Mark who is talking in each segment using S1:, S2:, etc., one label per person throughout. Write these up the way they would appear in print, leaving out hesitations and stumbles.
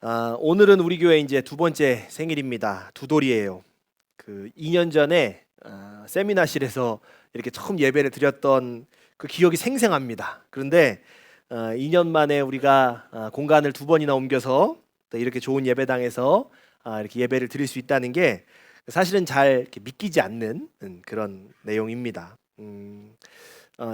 S1: 오늘은 우리 교회 이제 두 번째 생일입니다. 두 돌이에요. 2년 전에 세미나실에서 이렇게 처음 예배를 드렸던 그 기억이 생생합니다. 그런데 2년 만에 우리가 공간을 두 번이나 옮겨서 또 이렇게 좋은 예배당에서 이렇게 예배를 드릴 수 있다는 게 사실은 잘 이렇게 믿기지 않는 그런 내용입니다.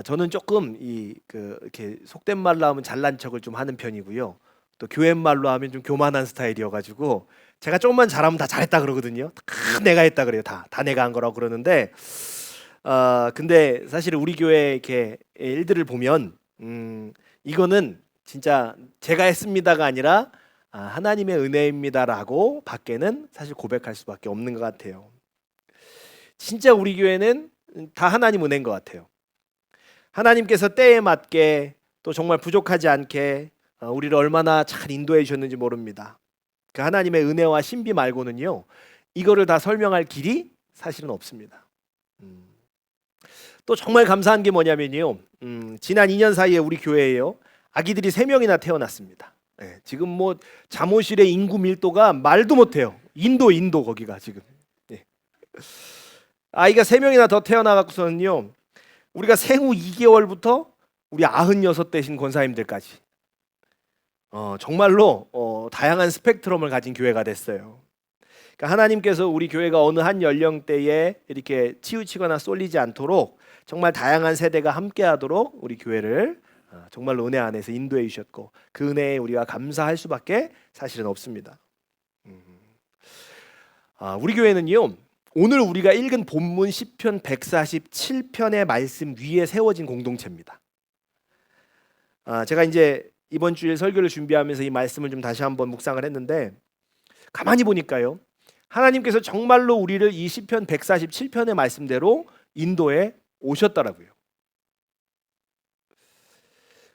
S1: 저는 조금 이렇게 속된 말로 하면 잘난 척을 좀 하는 편이고요. 또 교회 말로 하면 좀 교만한 스타일이어가지고 제가 조금만 잘하면 다 잘했다 그러거든요. 다 내가 했다 그래요. 다 내가 한 거라고 그러는데 근데 사실 우리 교회 이렇게 일들을 보면 이거는 진짜 제가 했습니다가 아니라 하나님의 은혜입니다라고 밖에는 사실 고백할 수밖에 없는 것 같아요. 진짜 우리 교회는 다 하나님 은혜인 것 같아요. 하나님께서 때에 맞게 또 정말 부족하지 않게 우리를 얼마나 잘 인도해 주셨는지 모릅니다. 그 하나님의 은혜와 신비 말고는요, 이거를 다 설명할 길이 사실은 없습니다. 또 정말 감사한 게 뭐냐면요, 지난 2년 사이에 우리 교회에요 아기들이 3명이나 태어났습니다. 지금 뭐 잠옷실의 인구 밀도가 말도 못해요. 인도 거기가 지금 아이가 3명이나 더 태어나갖고서는요, 우리가 생후 2개월부터 우리 96 되신 권사님들까지 정말로 다양한 스펙트럼을 가진 교회가 됐어요. 그러니까 하나님께서 우리 교회가 어느 한 연령대에 이렇게 치우치거나 쏠리지 않도록 정말 다양한 세대가 함께하도록 우리 교회를 정말로 은혜 안에서 인도해 주셨고, 그 은혜에 우리가 감사할 수밖에 사실은 없습니다. 우리 교회는요, 오늘 우리가 읽은 본문 시편 147편의 말씀 위에 세워진 공동체입니다. 제가 이제 이번 주일 설교를 준비하면서 이 말씀을 좀 다시 한번 묵상을 했는데, 가만히 보니까요, 하나님께서 정말로 우리를 이 시편 147편의 말씀대로 인도해 오셨더라고요.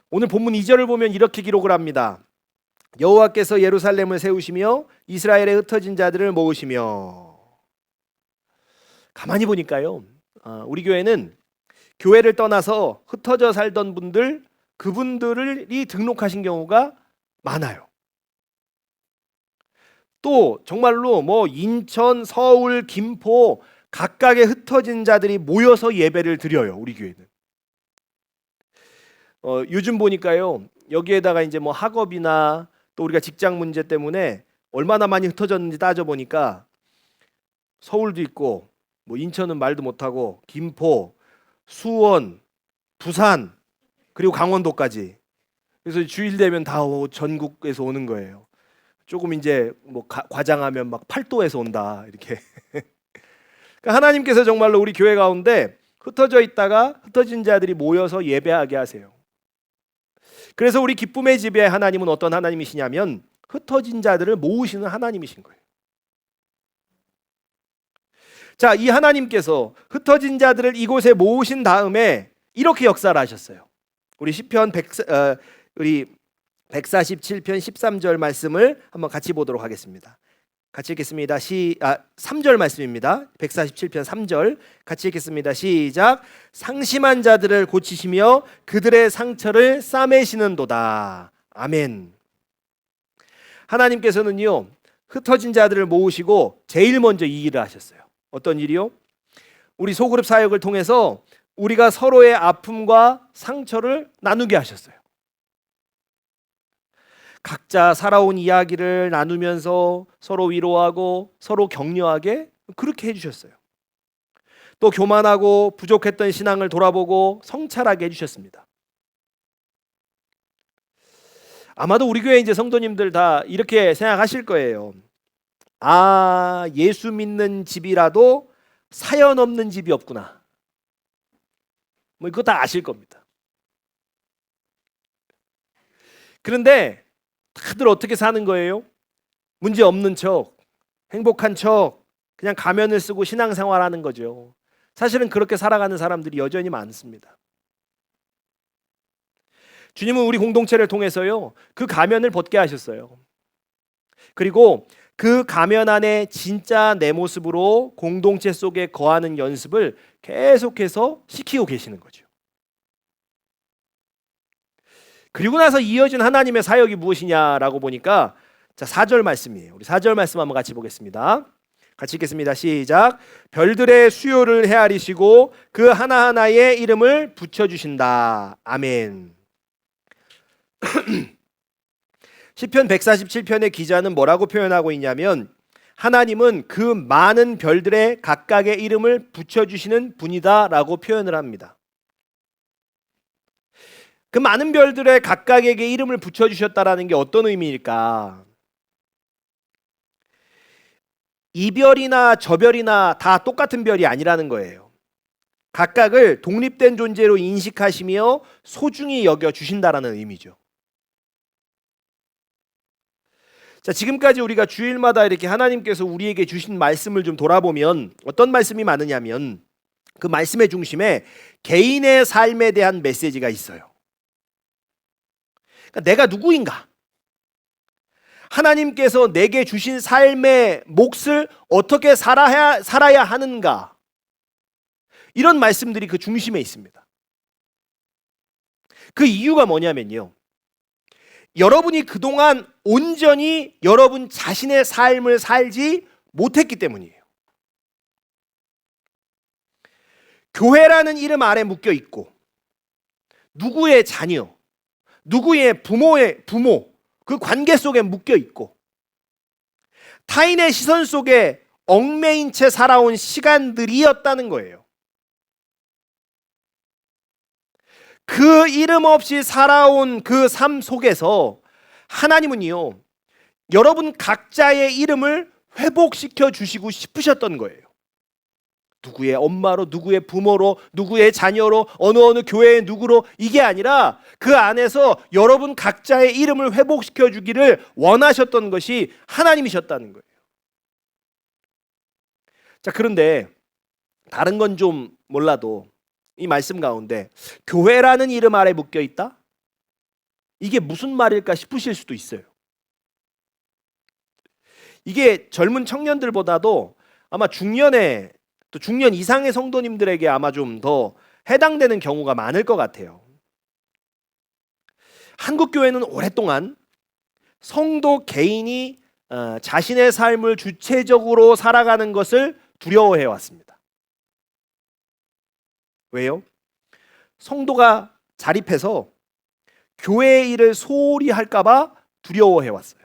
S1: 오늘 본문 2절을 보면 이렇게 기록을 합니다. 여호와께서 예루살렘을 세우시며 이스라엘의 흩어진 자들을 모으시며. 가만히 보니까요, 우리 교회는 교회를 떠나서 흩어져 살던 분들, 그분들이 등록하신 경우가 많아요. 또 정말로 뭐 인천, 서울, 김포 각각의 흩어진 자들이 모여서 예배를 드려요. 우리 교회는 요즘 보니까요, 여기에다가 이제 뭐 학업이나 또 우리가 직장 문제 때문에 얼마나 많이 흩어졌는지 따져 보니까 서울도 있고, 뭐 인천은 말도 못하고, 김포, 수원, 부산, 그리고 강원도까지. 그래서 주일 되면 다 전국에서 오는 거예요. 조금 이제 뭐 과장하면 막 팔도에서 온다 이렇게. 그러니까 하나님께서 정말로 우리 교회 가운데 흩어져 있다가 흩어진 자들이 모여서 예배하게 하세요. 그래서 우리 기쁨의 집에 하나님은 어떤 하나님이시냐면 흩어진 자들을 모으시는 하나님이신 거예요. 자, 이 하나님께서 흩어진 자들을 이곳에 모으신 다음에 이렇게 역사를 하셨어요. 우리 시편 147편 13절 말씀을 한번 같이 보도록 하겠습니다. 같이 읽겠습니다. 3절 말씀입니다. 147편 3절 같이 읽겠습니다. 시작. 상심한 자들을 고치시며 그들의 상처를 싸매시는도다. 아멘. 하나님께서는요, 흩어진 자들을 모으시고 제일 먼저 이 일을 하셨어요. 어떤 일이요? 우리 소그룹 사역을 통해서 우리가 서로의 아픔과 상처를 나누게 하셨어요. 각자 살아온 이야기를 나누면서 서로 위로하고 서로 격려하게 그렇게 해주셨어요. 또 교만하고 부족했던 신앙을 돌아보고 성찰하게 해주셨습니다. 아마도 우리 교회 이제 성도님들 다 이렇게 생각하실 거예요. 예수 믿는 집이라도 사연 없는 집이 없구나. 뭐 이거 다 아실 겁니다. 그런데 다들 어떻게 사는 거예요? 문제 없는 척, 행복한 척, 그냥 가면을 쓰고 신앙생활하는 거죠. 사실은 그렇게 살아가는 사람들이 여전히 많습니다. 주님은 우리 공동체를 통해서요, 그 가면을 벗게 하셨어요. 그리고 그 가면 안에 진짜 내 모습으로 공동체 속에 거하는 연습을 계속해서 시키고 계시는 거죠. 그리고 나서 이어진 하나님의 사역이 무엇이냐라고 보니까 자, 4절 말씀이에요. 우리 4절 말씀 한번 같이 보겠습니다. 같이 읽겠습니다. 시작. 별들의 수요를 헤아리시고 그 하나하나의 이름을 붙여주신다. 아멘. 시편 147편의 기자는 뭐라고 표현하고 있냐면, 하나님은 그 많은 별들의 각각의 이름을 붙여주시는 분이다 라고 표현을 합니다. 그 많은 별들의 각각에게 이름을 붙여주셨다라는 게 어떤 의미일까? 이별이나 저별이나 다 똑같은 별이 아니라는 거예요. 각각을 독립된 존재로 인식하시며 소중히 여겨주신다라는 의미죠. 자, 지금까지 우리가 주일마다 이렇게 하나님께서 우리에게 주신 말씀을 좀 돌아보면 어떤 말씀이 많으냐면, 그 말씀의 중심에 개인의 삶에 대한 메시지가 있어요. 그러니까 내가 누구인가? 하나님께서 내게 주신 삶의 몫을 어떻게 살아야 하는가? 이런 말씀들이 그 중심에 있습니다. 그 이유가 뭐냐면요, 여러분이 그동안 온전히 여러분 자신의 삶을 살지 못했기 때문이에요. 교회라는 이름 아래 묶여 있고, 누구의 자녀, 누구의 부모, 그 관계 속에 묶여 있고, 타인의 시선 속에 얽매인 채 살아온 시간들이었다는 거예요. 그 이름 없이 살아온 그 삶 속에서 하나님은요, 여러분 각자의 이름을 회복시켜 주시고 싶으셨던 거예요. 누구의 엄마로, 누구의 부모로, 누구의 자녀로, 어느 교회의 누구로, 이게 아니라 그 안에서 여러분 각자의 이름을 회복시켜 주기를 원하셨던 것이 하나님이셨다는 거예요. 자, 그런데 다른 건 좀 몰라도 이 말씀 가운데 교회라는 이름 아래 묶여 있다? 이게 무슨 말일까 싶으실 수도 있어요. 이게 젊은 청년들보다도 아마 중년의, 또 중년 이상의 성도님들에게 아마 좀 더 해당되는 경우가 많을 것 같아요. 한국 교회는 오랫동안 성도 개인이 자신의 삶을 주체적으로 살아가는 것을 두려워해 왔습니다. 왜요? 성도가 자립해서 교회의 일을 소홀히 할까봐 두려워해 왔어요.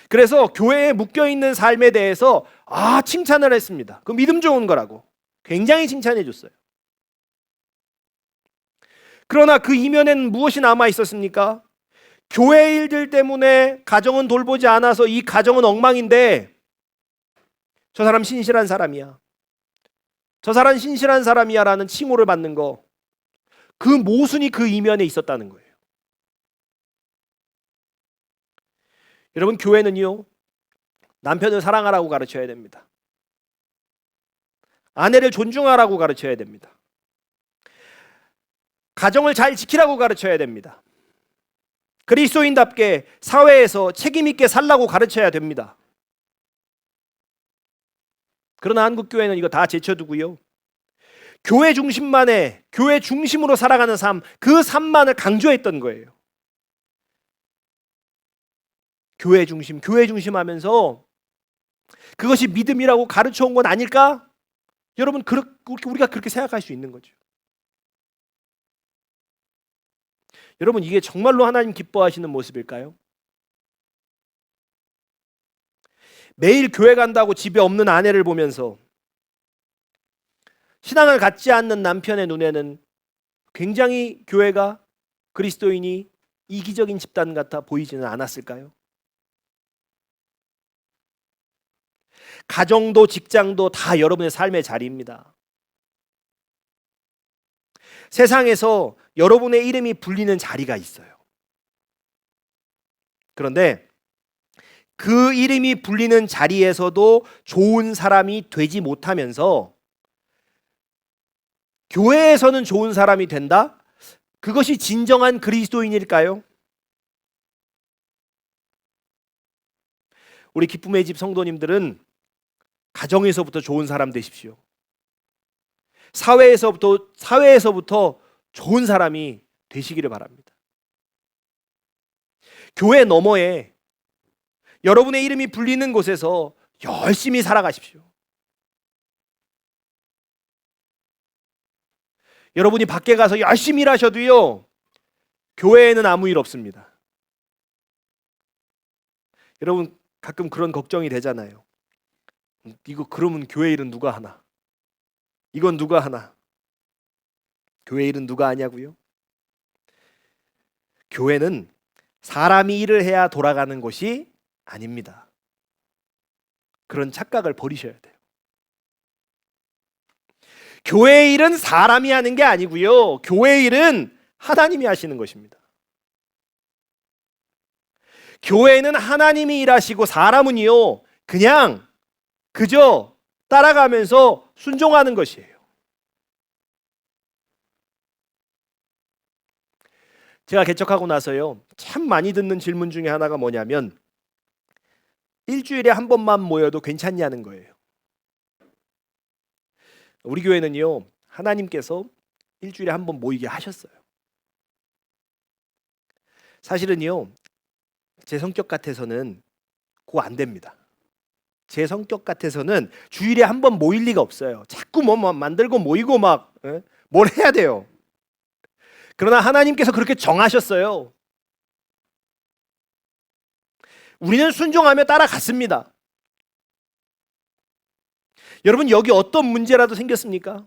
S1: 그래서 교회에 묶여있는 삶에 대해서 칭찬을 했습니다. 그 믿음 좋은 거라고 굉장히 칭찬해 줬어요. 그러나 그 이면에는 무엇이 남아 있었습니까? 교회 일들 때문에 가정은 돌보지 않아서 이 가정은 엉망인데, 저 사람 신실한 사람이야, 저 사람 신실한 사람이야 라는 칭호를 받는 거, 그 모순이 그 이면에 있었다는 거예요. 여러분, 교회는요, 남편을 사랑하라고 가르쳐야 됩니다. 아내를 존중하라고 가르쳐야 됩니다. 가정을 잘 지키라고 가르쳐야 됩니다. 그리스도인답게 사회에서 책임 있게 살라고 가르쳐야 됩니다. 그러나 한국 교회는 이거 다 제쳐두고요, 교회 중심만의, 교회 중심으로 살아가는 삶, 그 삶만을 강조했던 거예요. 교회 중심 하면서 그것이 믿음이라고 가르쳐 온 건 아닐까? 여러분, 우리가 그렇게 생각할 수 있는 거죠. 여러분, 이게 정말로 하나님 기뻐하시는 모습일까요? 매일 교회 간다고 집에 없는 아내를 보면서 신앙을 갖지 않는 남편의 눈에는 굉장히 교회가, 그리스도인이 이기적인 집단 같아 보이지는 않았을까요? 가정도 직장도 다 여러분의 삶의 자리입니다. 세상에서 여러분의 이름이 불리는 자리가 있어요. 그런데 그 이름이 불리는 자리에서도 좋은 사람이 되지 못하면서 교회에서는 좋은 사람이 된다? 그것이 진정한 그리스도인일까요? 우리 기쁨의 집 성도님들은 가정에서부터 좋은 사람 되십시오. 사회에서부터 좋은 사람이 되시기를 바랍니다. 교회 너머에 여러분의 이름이 불리는 곳에서 열심히 살아가십시오. 여러분이 밖에 가서 열심히 일하셔도요, 교회에는 아무 일 없습니다. 여러분 가끔 그런 걱정이 되잖아요. 이거 그러면 교회 일은 누가 하나? 이건 누가 하나? 교회 일은 누가 하냐고요? 교회는 사람이 일을 해야 돌아가는 곳이 아닙니다. 그런 착각을 버리셔야 돼요. 교회 일은 사람이 하는 게 아니고요, 교회 일은 하나님이 하시는 것입니다. 교회는 하나님이 일하시고 사람은요, 그냥 그저 따라가면서 순종하는 것이에요. 제가 개척하고 나서요, 참 많이 듣는 질문 중에 하나가 뭐냐면, 일주일에 한 번만 모여도 괜찮냐는 거예요. 우리 교회는요, 하나님께서 일주일에 한 번 모이게 하셨어요. 사실은요, 제 성격 같아서는 그거 안 됩니다. 제 성격 같아서는 주일에 한 번 모일 리가 없어요. 자꾸 뭐 만들고 모이고 막 뭘 해야 돼요. 그러나 하나님께서 그렇게 정하셨어요. 우리는 순종하며 따라갔습니다. 여러분, 여기 어떤 문제라도 생겼습니까?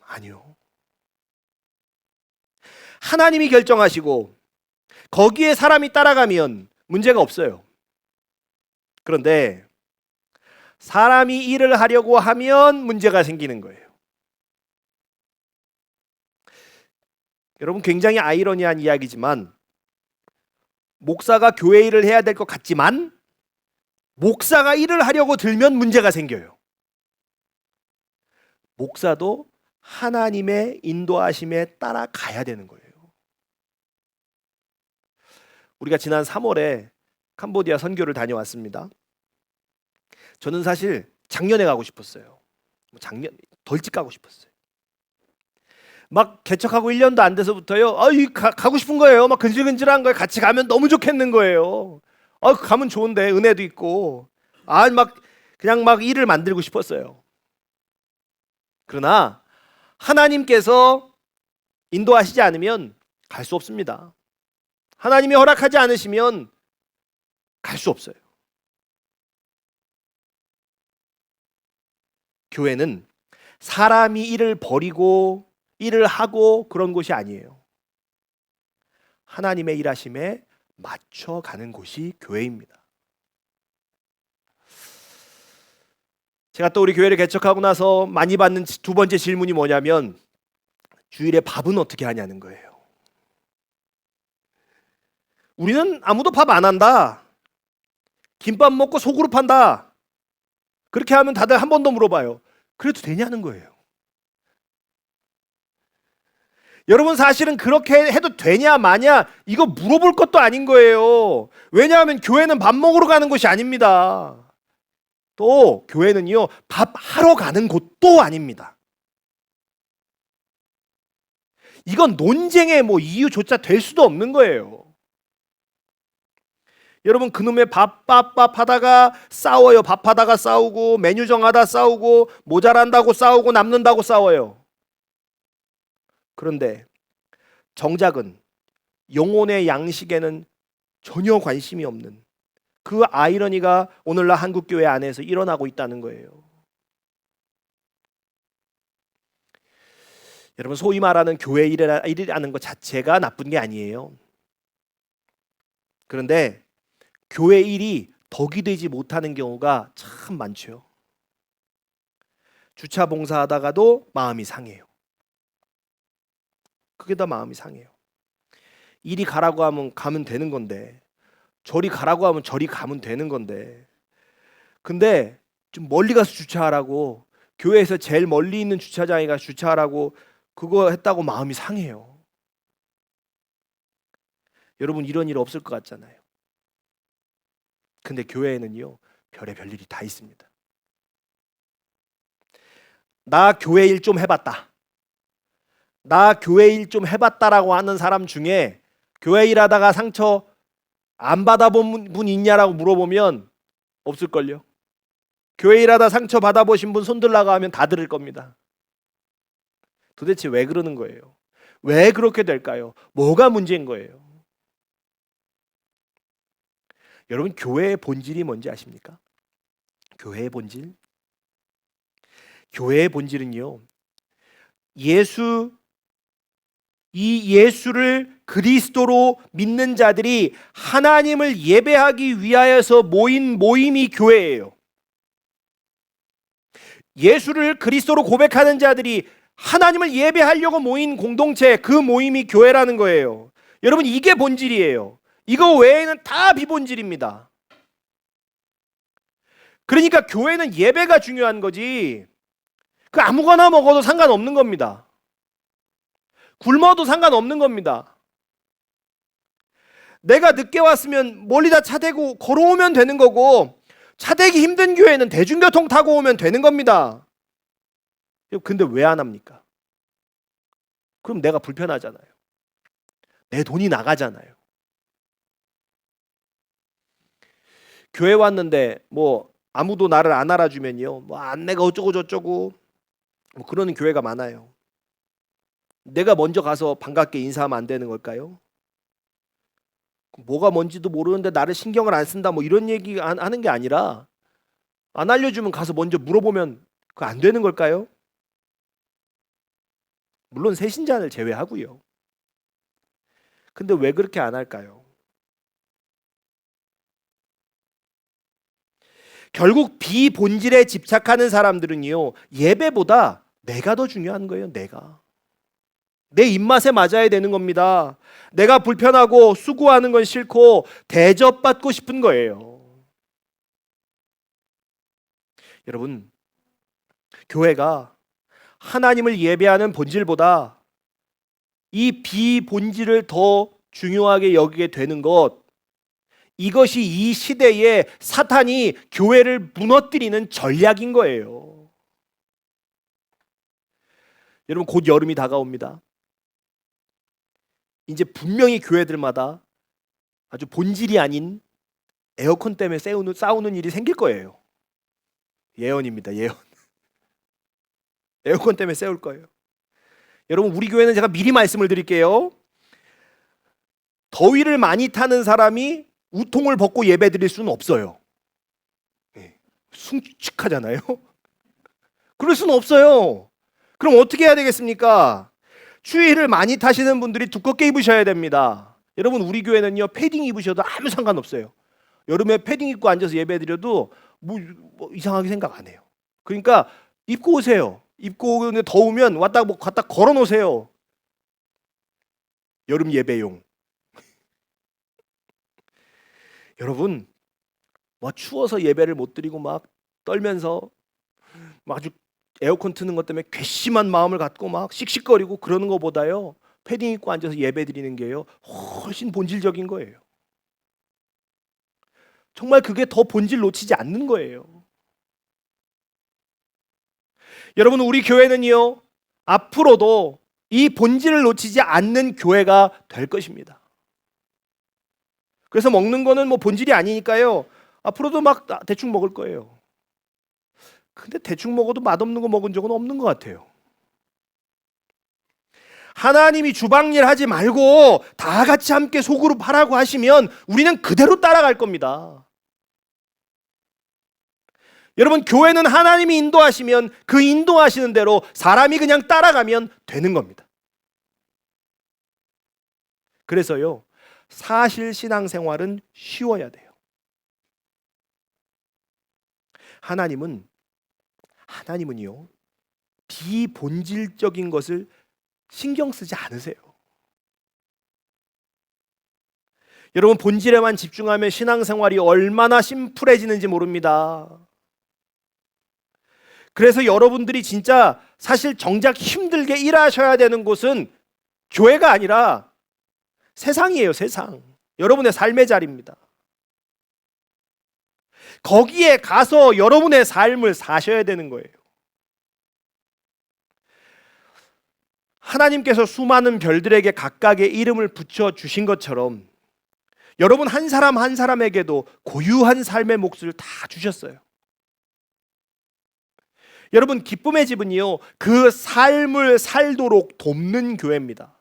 S1: 아니요. 하나님이 결정하시고 거기에 사람이 따라가면 문제가 없어요. 그런데 사람이 일을 하려고 하면 문제가 생기는 거예요. 여러분, 굉장히 아이러니한 이야기지만, 목사가 교회 일을 해야 될 것 같지만 목사가 일을 하려고 들면 문제가 생겨요. 목사도 하나님의 인도하심에 따라가야 되는 거예요. 우리가 지난 3월에 캄보디아 선교를 다녀왔습니다. 저는 사실 작년에 가고 싶었어요. 더 일찍 가고 싶었어요. 막 개척하고 1년도 안 돼서부터요, 가고 싶은 거예요. 막 근질근질한 거예요. 같이 가면 너무 좋겠는 거예요. 가면 좋은데 은혜도 있고, 그냥 일을 만들고 싶었어요. 그러나 하나님께서 인도하시지 않으면 갈 수 없습니다. 하나님이 허락하지 않으시면 갈 수 없어요. 교회는 사람이 일을 버리고 일을 하고 그런 곳이 아니에요. 하나님의 일하심에 맞춰가는 곳이 교회입니다. 제가 또 우리 교회를 개척하고 나서 많이 받는 두 번째 질문이 뭐냐면, 주일에 밥은 어떻게 하냐는 거예요. 우리는 아무도 밥 안 한다. 김밥 먹고 소그룹 한다. 그렇게 하면 다들 한 번 더 물어봐요. 그래도 되냐는 거예요. 여러분, 사실은 그렇게 해도 되냐 마냐 이거 물어볼 것도 아닌 거예요. 왜냐하면 교회는 밥 먹으러 가는 곳이 아닙니다. 또 교회는요, 밥 하러 가는 곳도 아닙니다. 이건 논쟁의 이유조차 될 수도 없는 거예요. 여러분, 그놈의 밥 하다가 싸워요. 밥하다가 싸우고, 메뉴 정하다 싸우고, 모자란다고 싸우고, 남는다고 싸워요. 그런데 정작은 영혼의 양식에는 전혀 관심이 없는 그 아이러니가 오늘날 한국교회 안에서 일어나고 있다는 거예요. 여러분, 소위 말하는 교회 일이라는 것 자체가 나쁜 게 아니에요. 그런데 교회 일이 덕이 되지 못하는 경우가 참 많죠. 주차 봉사하다가도 마음이 상해요. 그게 다 마음이 상해요. 이리 가라고 하면 가면 되는 건데, 저리 가라고 하면 저리 가면 되는 건데, 근데 좀 멀리 가서 주차하라고, 교회에서 제일 멀리 있는 주차장에 가서 주차하라고 그거 했다고 마음이 상해요. 여러분, 이런 일 없을 것 같잖아요. 근데 교회에는요, 별의별 일이 다 있습니다. 나 교회 일 좀 해봤다. 나 교회 일 좀 해봤다라고 하는 사람 중에 교회 일하다가 상처 안 받아본 분 있냐라고 물어보면 없을걸요. 교회 일하다 상처 받아보신 분 손들라고 하면 다 들을 겁니다. 도대체 왜 그러는 거예요? 왜 그렇게 될까요? 뭐가 문제인 거예요? 여러분, 교회의 본질이 뭔지 아십니까? 교회의 본질? 교회의 본질은요, 예수를 그리스도로 믿는 자들이 하나님을 예배하기 위하여서 모인 모임이 교회예요. 예수를 그리스도로 고백하는 자들이 하나님을 예배하려고 모인 공동체, 그 모임이 교회라는 거예요. 여러분, 이게 본질이에요. 이거 외에는 다 비본질입니다. 그러니까 교회는 예배가 중요한 거지, 그 아무거나 먹어도 상관없는 겁니다. 굶어도 상관없는 겁니다. 내가 늦게 왔으면 멀리다 차 대고 걸어오면 되는 거고, 차 대기 힘든 교회는 대중교통 타고 오면 되는 겁니다. 근데 왜 안 합니까? 그럼 내가 불편하잖아요. 내 돈이 나가잖아요. 교회 왔는데 뭐 아무도 나를 안 알아주면요, 뭐 안내가 어쩌고 저쩌고 뭐 그러는 교회가 많아요. 내가 먼저 가서 반갑게 인사하면 안 되는 걸까요? 뭐가 뭔지도 모르는데 나를 신경을 안 쓴다, 뭐 이런 얘기 하는 게 아니라, 안 알려주면 가서 먼저 물어보면 그거 안 되는 걸까요? 물론 새신자를 제외하고요. 근데 왜 그렇게 안 할까요? 결국 비본질에 집착하는 사람들은요, 예배보다 내가 더 중요한 거예요. 내 입맛에 맞아야 되는 겁니다. 내가 불편하고 수고하는 건 싫고 대접받고 싶은 거예요. 여러분, 교회가 하나님을 예배하는 본질보다 이 비본질을 더 중요하게 여기게 되는 것, 이것이 이 시대에 사탄이 교회를 무너뜨리는 전략인 거예요. 여러분, 곧 여름이 다가옵니다. 이제 분명히 교회들마다 아주 본질이 아닌 에어컨 때문에 싸우는 일이 생길 거예요. 예언입니다. 예언. 에어컨 때문에 싸울 거예요. 여러분, 우리 교회는 제가 미리 말씀을 드릴게요. 더위를 많이 타는 사람이 우통을 벗고 예배 드릴 수는 없어요. 숭직하잖아요. 그럴 수는 없어요. 그럼 어떻게 해야 되겠습니까? 추위를 많이 타시는 분들이 두껍게 입으셔야 됩니다. 여러분, 우리 교회는요, 패딩 입으셔도 아무 상관없어요. 여름에 패딩 입고 앉아서 예배 드려도 뭐 이상하게 생각 안 해요. 그러니까 입고 오세요. 입고 오는데 더우면 갖다 걸어 놓으세요. 여름 예배용. 여러분, 뭐 추워서 예배를 못 드리고 막 떨면서 막 아주 에어컨 트는 것 때문에 괘씸한 마음을 갖고 막 씩씩거리고 그러는 것보다요, 패딩 입고 앉아서 예배 드리는 게요, 훨씬 본질적인 거예요. 정말 그게 더 본질 놓치지 않는 거예요. 여러분, 우리 교회는요, 앞으로도 이 본질을 놓치지 않는 교회가 될 것입니다. 그래서 먹는 거는 뭐 본질이 아니니까요, 앞으로도 막 대충 먹을 거예요. 근데 대충 먹어도 맛없는 거 먹은 적은 없는 것 같아요. 하나님이 주방일 하지 말고 다 같이 함께 소그룹 하라고 하시면 우리는 그대로 따라갈 겁니다. 여러분, 교회는 하나님이 인도하시면 그 인도하시는 대로 사람이 그냥 따라가면 되는 겁니다. 그래서요, 사실 신앙생활은 쉬워야 돼요. 하나님은요, 비본질적인 것을 신경 쓰지 않으세요. 여러분, 본질에만 집중하면 신앙생활이 얼마나 심플해지는지 모릅니다. 그래서 여러분들이 진짜 사실 정작 힘들게 일하셔야 되는 곳은 교회가 아니라 세상이에요. 세상. 여러분의 삶의 자리입니다. 거기에 가서 여러분의 삶을 사셔야 되는 거예요. 하나님께서 수많은 별들에게 각각의 이름을 붙여 주신 것처럼 여러분 한 사람 한 사람에게도 고유한 삶의 몫을 다 주셨어요. 여러분 기쁨의 집은요, 그 삶을 살도록 돕는 교회입니다.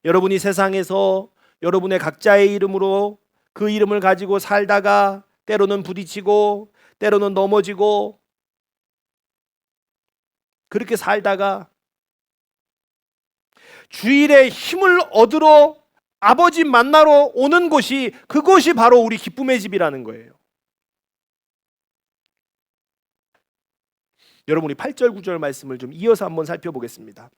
S1: 여러분이 세상에서 여러분의 각자의 이름으로 그 이름을 가지고 살다가 때로는 부딪히고 때로는 넘어지고 그렇게 살다가 주일에 힘을 얻으러 아버지 만나러 오는 곳이, 그것이 바로 우리 기쁨의 집이라는 거예요. 여러분 우리 8절 9절 말씀을 좀 이어서 한번 살펴보겠습니다.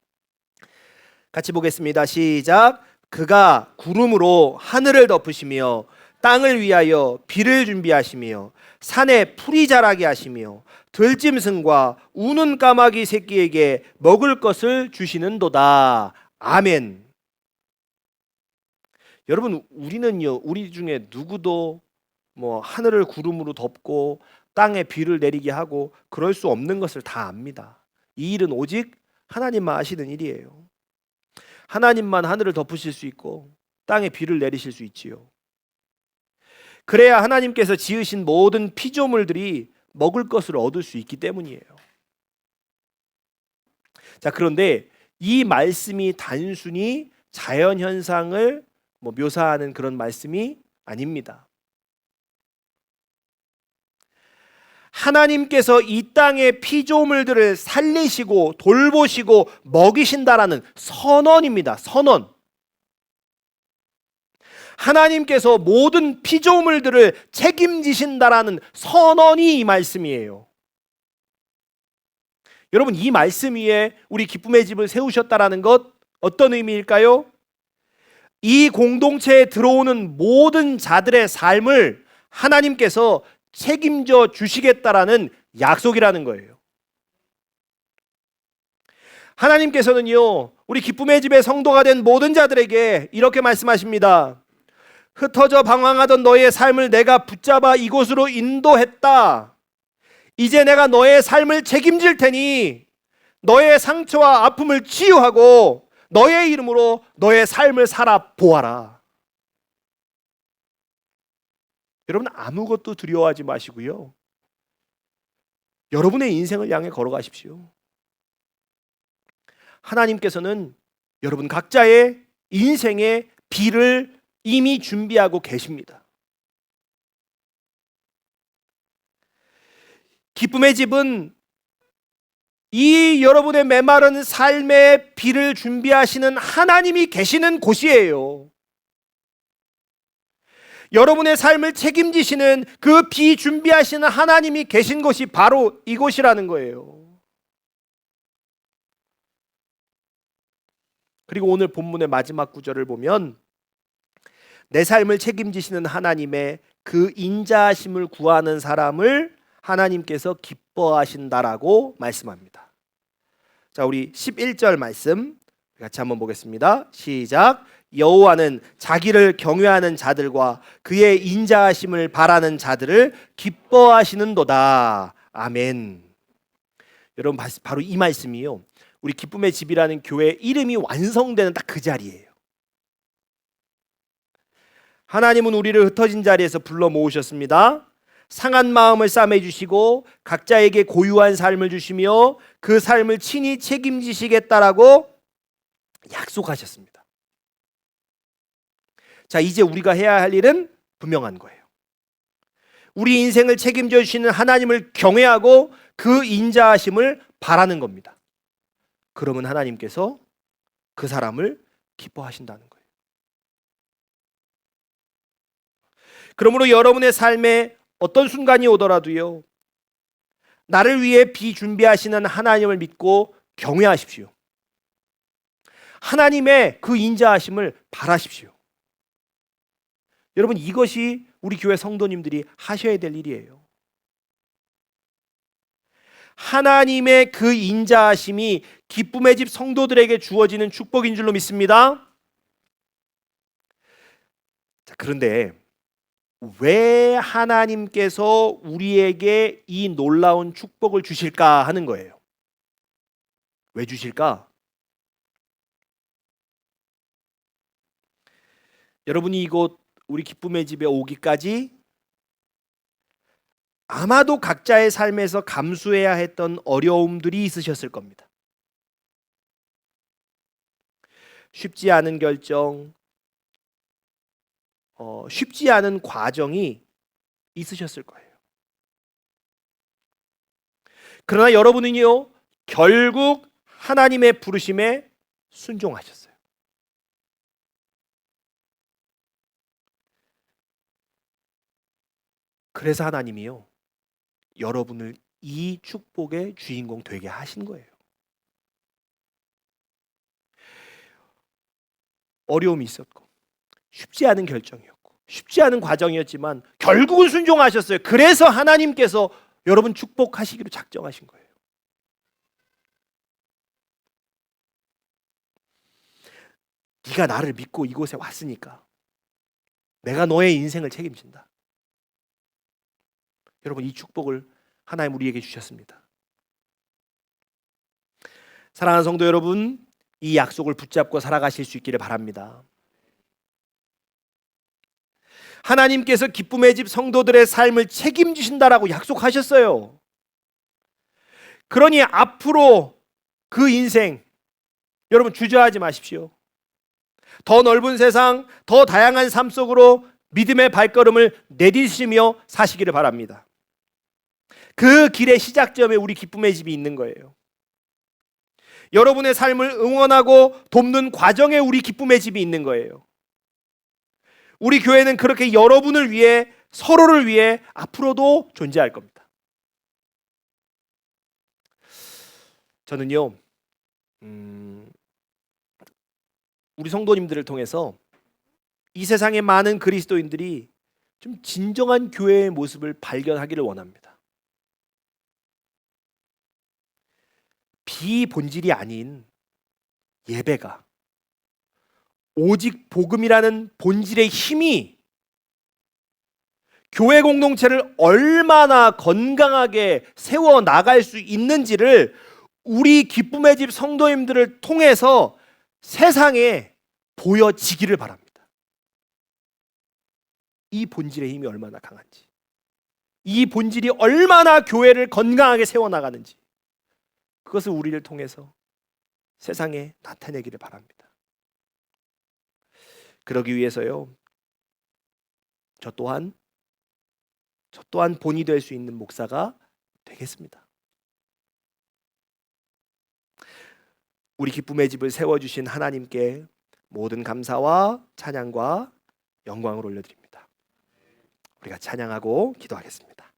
S1: 같이 보겠습니다. 시작. 그가 구름으로 하늘을 덮으시며 땅을 위하여 비를 준비하시며 산에 풀이 자라게 하시며 들짐승과 우는 까마귀 새끼에게 먹을 것을 주시는도다. 아멘. 여러분 우리는요, 우리 중에 누구도 뭐 하늘을 구름으로 덮고 땅에 비를 내리게 하고 그럴 수 없는 것을 다 압니다. 이 일은 오직 하나님만 하시는 일이에요. 하나님만 하늘을 덮으실 수 있고 땅에 비를 내리실 수 있지요. 그래야 하나님께서 지으신 모든 피조물들이 먹을 것을 얻을 수 있기 때문이에요. 자, 그런데 이 말씀이 단순히 자연 현상을 묘사하는 그런 말씀이 아닙니다. 하나님께서 이 땅의 피조물들을 살리시고 돌보시고 먹이신다라는 선언입니다. 선언. 하나님께서 모든 피조물들을 책임지신다라는 선언이 이 말씀이에요. 여러분 이 말씀 위에 우리 기쁨의 집을 세우셨다라는 것 어떤 의미일까요? 이 공동체에 들어오는 모든 자들의 삶을 하나님께서 책임져 주시겠다라는 약속이라는 거예요. 하나님께서는요, 우리 기쁨의 집의 성도가 된 모든 자들에게 이렇게 말씀하십니다. 흩어져 방황하던 너의 삶을 내가 붙잡아 이곳으로 인도했다. 이제 내가 너의 삶을 책임질 테니 너의 상처와 아픔을 치유하고 너의 이름으로 너의 삶을 살아 보아라. 여러분 아무것도 두려워하지 마시고요, 여러분의 인생을 향해 걸어가십시오. 하나님께서는 여러분 각자의 인생의 비를 이미 준비하고 계십니다. 기쁨의 집은 이 여러분의 메마른 삶의 비를 준비하시는 하나님이 계시는 곳이에요. 여러분의 삶을 책임지시는 그 비 준비하시는 하나님이 계신 곳이 바로 이곳이라는 거예요. 그리고 오늘 본문의 마지막 구절을 보면 내 삶을 책임지시는 하나님의 그 인자하심을 구하는 사람을 하나님께서 기뻐하신다라고 말씀합니다. 자, 우리 11절 말씀 같이 한번 보겠습니다. 시작. 여호와는 자기를 경외하는 자들과 그의 인자하심을 바라는 자들을 기뻐하시는도다. 아멘. 여러분 바로 이 말씀이요, 우리 기쁨의 집이라는 교회 이름이 완성되는 딱 그 자리예요. 하나님은 우리를 흩어진 자리에서 불러 모으셨습니다. 상한 마음을 싸매 주시고 각자에게 고유한 삶을 주시며 그 삶을 친히 책임지시겠다라고 약속하셨습니다. 자, 이제 우리가 해야 할 일은 분명한 거예요. 우리 인생을 책임져 주시는 하나님을 경외하고 그 인자하심을 바라는 겁니다. 그러면 하나님께서 그 사람을 기뻐하신다는 거예요. 그러므로 여러분의 삶에 어떤 순간이 오더라도요, 나를 위해 비 준비하시는 하나님을 믿고 경외하십시오. 하나님의 그 인자하심을 바라십시오. 여러분 이것이 우리 교회 성도님들이 하셔야 될 일이에요. 하나님의 그 인자하심이 기쁨의 집 성도들에게 주어지는 축복인 줄로 믿습니다. 자, 그런데 왜 하나님께서 우리에게 이 놀라운 축복을 주실까 하는 거예요. 왜 주실까? 여러분이 이곳 우리 기쁨의 집에 오기까지 아마도 각자의 삶에서 감수해야 했던 어려움들이 있으셨을 겁니다. 쉽지 않은 결정, 쉽지 않은 과정이 있으셨을 거예요. 그러나 여러분은요, 결국 하나님의 부르심에 순종하셨어요. 그래서 하나님이요, 여러분을 이 축복의 주인공 되게 하신 거예요. 어려움이 있었고 쉽지 않은 결정이었고 쉽지 않은 과정이었지만 결국은 순종하셨어요. 그래서 하나님께서 여러분 축복하시기로 작정하신 거예요. 네가 나를 믿고 이곳에 왔으니까 내가 너의 인생을 책임진다. 여러분, 이 축복을 하나님 우리에게 주셨습니다. 사랑하는 성도 여러분, 이 약속을 붙잡고 살아가실 수 있기를 바랍니다. 하나님께서 기쁨의 집 성도들의 삶을 책임지신다라고 약속하셨어요. 그러니 앞으로 그 인생, 여러분 주저하지 마십시오. 더 넓은 세상, 더 다양한 삶 속으로 믿음의 발걸음을 내디디시며 사시기를 바랍니다. 그 길의 시작점에 우리 기쁨의 집이 있는 거예요. 여러분의 삶을 응원하고 돕는 과정에 우리 기쁨의 집이 있는 거예요. 우리 교회는 그렇게 여러분을 위해, 서로를 위해 앞으로도 존재할 겁니다. 저는요, 우리 성도님들을 통해서 이 세상의 많은 그리스도인들이 좀 진정한 교회의 모습을 발견하기를 원합니다. 비본질이 아닌 예배가, 오직 복음이라는 본질의 힘이 교회 공동체를 얼마나 건강하게 세워 나갈 수 있는지를 우리 기쁨의 집 성도님들을 통해서 세상에 보여지기를 바랍니다. 이 본질의 힘이 얼마나 강한지, 이 본질이 얼마나 교회를 건강하게 세워 나가는지, 그것을 우리를 통해서 세상에 나타내기를 바랍니다. 그러기 위해서요, 저 또한 본이 될 수 있는 목사가 되겠습니다. 우리 기쁨의 집을 세워주신 하나님께 모든 감사와 찬양과 영광을 올려드립니다. 우리가 찬양하고 기도하겠습니다.